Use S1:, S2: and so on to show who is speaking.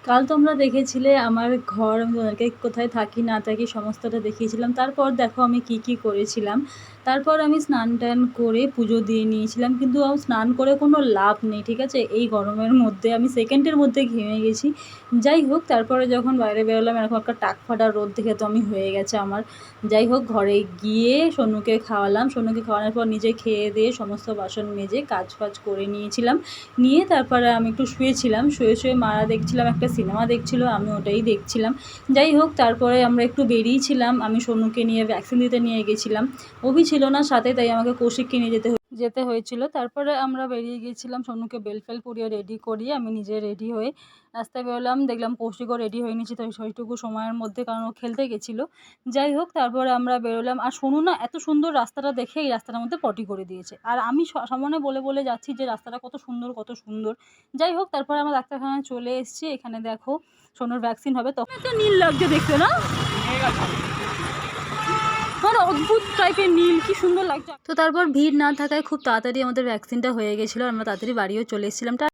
S1: কাল তোমরা দেখেছিলে আমার ঘর, আমি তোমাদেরকে কোথায় থাকি না থাকি সমস্তটা দেখিয়েছিলাম। তারপর দেখো আমি কি কি করেছিলাম। তারপর আমি স্নান টান করে পুজো দিয়ে নিয়েছিলাম, কিন্তু স্নান করে কোনো লাভ নেই, ঠিক আছে? এই গরমের মধ্যে আমি সেকেন্ডের মধ্যে ঘেমে গেছি। যাই হোক, তারপরে যখন বাইরে বেরোলাম এরকম একটা টাক ফাটা রোদ দেখে তো আমি হয়ে গেছে আমার। যাই হোক, ঘরে গিয়ে সোনুকে খাওয়ালাম। সোনুকে খাওয়ানোর পর নিজে খেয়ে দিয়ে সমস্ত বাসন মেজে কাজ ফাজ করে নিয়েছিলাম। নিয়ে তারপরে আমি একটু শুয়েছিলাম। শুয়ে শুয়ে মারা দেখছিলাম, একটা সিনেমা দেখছিল, আমি ওটাই দেখছিলাম। যাই হোক, তারপরে আমরা একটু বেরিয়েছিলাম। আমি সোনুকে নিয়ে ভ্যাকসিন দিতে নিয়ে গেছিলাম। অভি ছিল না সাথে, তাই আমাকে কৌশিককে নিয়ে যেতে হয়েছিল। তারপরে আমরা বেরিয়ে গিয়েছিলাম, সোনুকে বেল ফেল পরিয়ে রেডি করিয়ে আমি নিজে রেডি হয়ে রাস্তায় বেরোলাম। দেখলাম কৌশিকও রেডি হয়ে নিয়েছে, তাই সেইটুকু সময়ের মধ্যে, কারণ ও খেলতে গেছিলো। যাই হোক, তারপরে আমরা বেরোলাম। আর সোনু না এত সুন্দর রাস্তাটা দেখে এই রাস্তাটার মধ্যে পটি করে দিয়েছে। আর আমি সামনে বলে বলে যাচ্ছি যে রাস্তাটা কত সুন্দর কত সুন্দর। যাই হোক, তারপরে আমরা ডাক্তারখানায় চলে এসেছি। এখানে দেখো সোনুর ভ্যাকসিন হবে। তখন তো নীল লাগছে দেখতে, না? অদ্ভুত টাইপের নীল, কি সুন্দর লাগছে। তো তারপর ভিড় না থাকায় খুব তাড়াতাড়ি আমাদের ভ্যাকসিনটা হয়ে গেছিলো। আমরা তাড়াতাড়ি বাড়িও চলে এসেছিলাম।